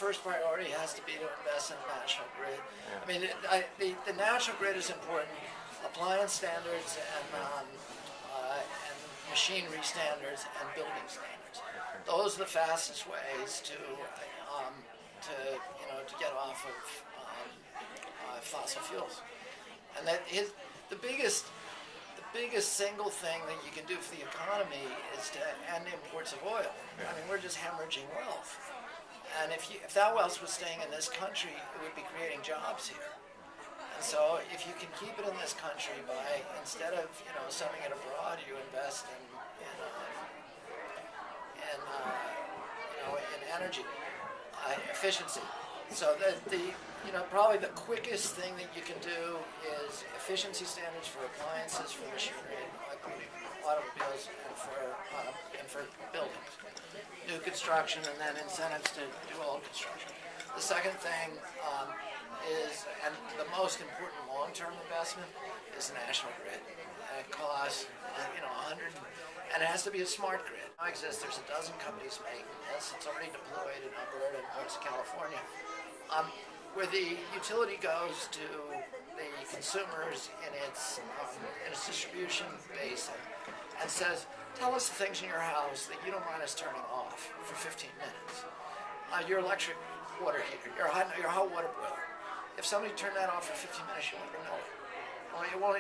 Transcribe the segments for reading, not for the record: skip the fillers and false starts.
first priority has to be to invest in a national grid. Yeah. I mean, the national grid is important. Appliance standards and machinery standards and building standards. Those are the fastest ways to get off of fossil fuels. And that is the biggest single thing that you can do for the economy is to end imports of oil. I mean, we're just hemorrhaging wealth. And if that wealth was staying in this country, it would be creating jobs here. And so if you can keep it in this country by, instead of sending it abroad, you invest in energy efficiency. So probably the quickest thing that you can do is efficiency standards for appliances, for machinery, including automobiles, and for buildings, new construction, and then incentives to do old construction. The second thing is, and the most important long-term investment, is the national grid. And it costs, $100, and it has to be a smart grid. Now exists. There's a dozen companies making this. It's already deployed in Alberta and parts of California, where the utility goes to the consumers in its distribution basin and says, "Tell us the things in your house that you don't mind us turning off for 15 minutes. Your electric water heater, your hot water boiler. If somebody turned that off for 15 minutes, you won't even know it. Well,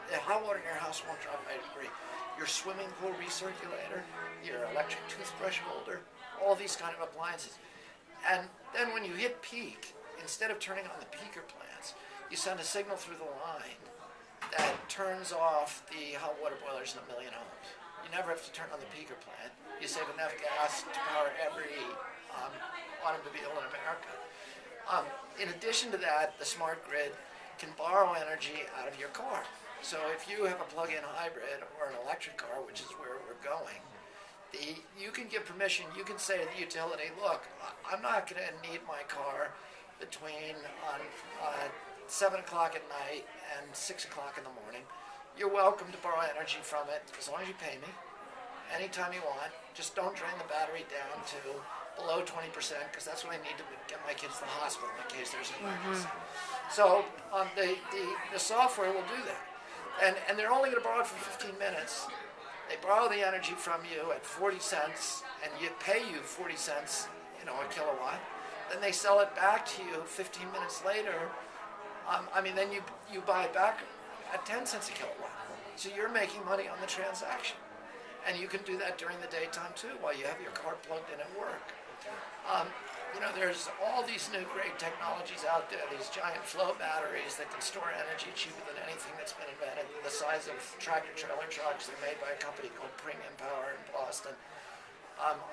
the hot water in your house won't drop by a degree. Your swimming pool recirculator, your electric toothbrush holder, all these kind of appliances. And then when you hit peak, instead of turning on the peaker plants, you send a signal through the line that turns off the hot water boilers in 1 million homes. You never have to turn on the peaker plant. You save enough gas to power every automobile in America. In addition to that, the smart grid can borrow energy out of your car. So if you have a plug-in hybrid or an electric car, which is where we're going, you can give permission. You can say to the utility, "Look, I'm not going to need my car between 7 o'clock at night and 6 o'clock in the morning. You're welcome to borrow energy from it as long as you pay me anytime you want. Just don't drain the battery down to below 20%, because that's what I need to get my kids to the hospital in case there's an emergency." So the software will do that. And they're only going to borrow it for 15 minutes. They borrow the energy from you at 40 cents, and you pay you 40 cents, a kilowatt. Then they sell it back to you 15 minutes later. Then you buy it back at 10 cents a kilowatt. So you're making money on the transaction. And you can do that during the daytime too, while you have your car plugged in at work. There's all these new great technologies out there, these giant flow batteries that can store energy cheaper than anything that's been invented, the size of tractor-trailer trucks. They're made by a company called Premium Power in Boston.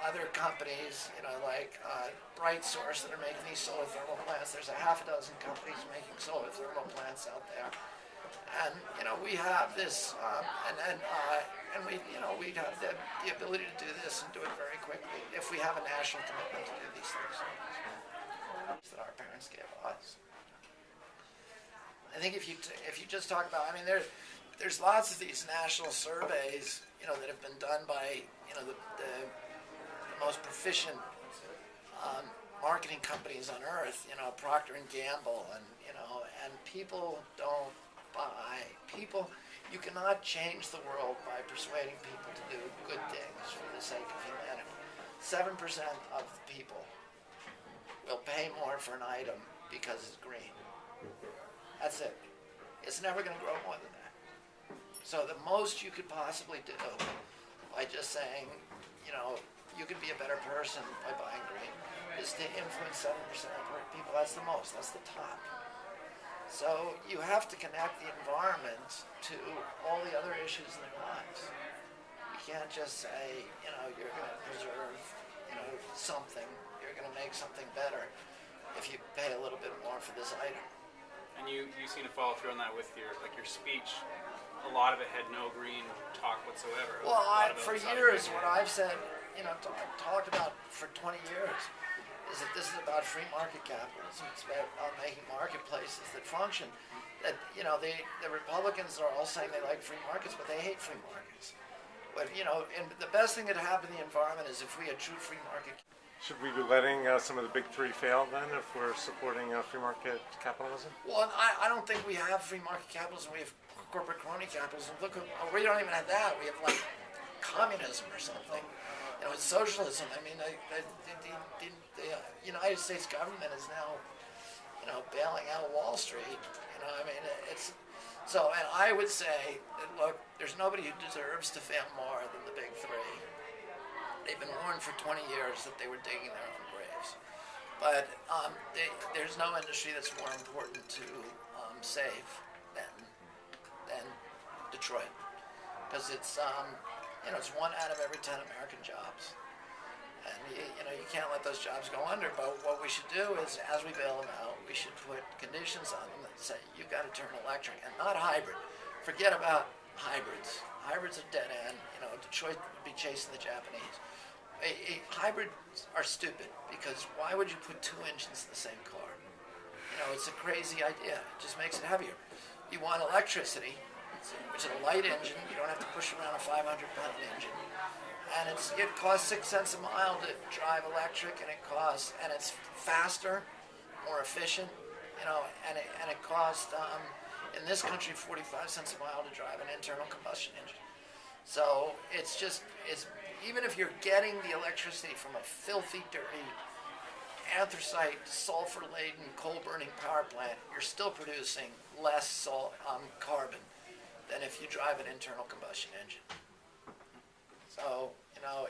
Other companies, like Bright Source, that are making these solar thermal plants. There's a half a dozen companies making solar thermal plants out there. And, we have this, we have the ability to do this and do it very quickly if we have a national commitment to do these things that our parents gave us. I think if you just talk about, there's lots of these national surveys, that have been done by, the most proficient marketing companies on earth, Procter and Gamble, and people don't buy. You cannot change the world by persuading people to do good things for the sake of humanity. 7% of the people will pay more for an item because it's green. That's it. It's never going to grow more than that. So the most you could possibly do by just saying, you could be a better person by buying green, is to influence 7% of people. That's the most. That's the top. So you have to connect the environment to all the other issues in their lives. You can't just say, you're going to preserve, something. You're going to make something better if you pay a little bit more for this item. And you seem to follow through on that with your speech. A lot of it had no green talk whatsoever. Well, for years, what I've said, talked about for 20 years, is that this is about free market capitalism. It's about making marketplaces that function. That the Republicans are all saying they like free markets, but they hate free markets. But and the best thing that happened to the environment is if we had true free market. Should we be letting some of the big three fail then if we're supporting free market capitalism? Well, I don't think we have free market capitalism. We have corporate crony capitalism. Look, we don't even have that. We have like communism or something. You know, it's socialism. I mean, the United States government is now, you know, bailing out Wall Street. You know, I mean, it's so. And I would say that look, there's nobody who deserves to fail more than the big three. They've been warned for 20 years that they were digging their own graves. But there's no industry that's more important to save than Detroit, because it's you know, it's 1 out of every 10 American jobs, and you know, you can't let those jobs go under. But what we should do is, as we bail them out, we should put conditions on them that say you've got to turn electric and not hybrid. Forget about hybrids. Hybrids are dead end. You know, Detroit would be chasing the Japanese. Hybrids are stupid, because why would you put 2 engines in the same car? You know, it's a crazy idea. It just makes it heavier. You want electricity, which is a light engine. You don't have to push around a 500-pound engine, and it costs 6 cents a mile to drive electric, and it's faster, more efficient. You know, and it costs in this country 45 cents a mile to drive an internal combustion engine. So it's even if you're getting the electricity from a filthy, dirty, anthracite, sulfur-laden, coal-burning power plant, you're still producing less carbon than if you drive an internal combustion engine. So, you know,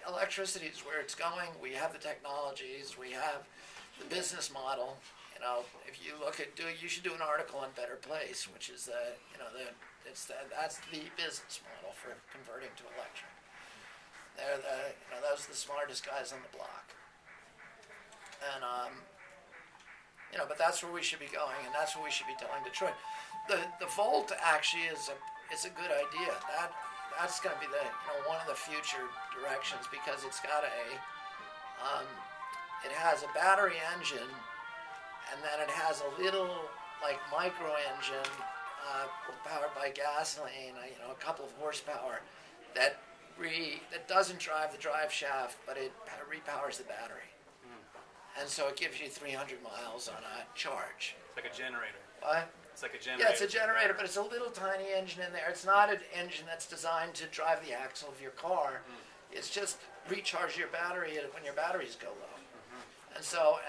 electricity is where it's going. We have the technologies. We have the business model. You know, if you look at you should do an article on Better Place, which is that's the business model for converting to electric. Those are the smartest guys on the block, and you know, but that's where we should be going, and that's what we should be telling Detroit. The Volt actually is a good idea. That's going to be one of the future directions, because it's got it has a battery engine, and then it has a little like micro engine powered by gasoline, a couple of horsepower that doesn't drive the drive shaft, but it repowers the battery. And so it gives you 300 miles on a charge. It's like a generator. What? It's like a generator. Yeah, it's a generator, but it's a little tiny engine in there. It's not an engine that's designed to drive the axle of your car. It's just recharge your battery when your batteries go low.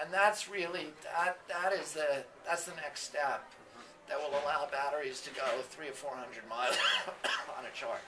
And that's really that's the next step that will allow batteries to go 300 or 400 miles on a charge.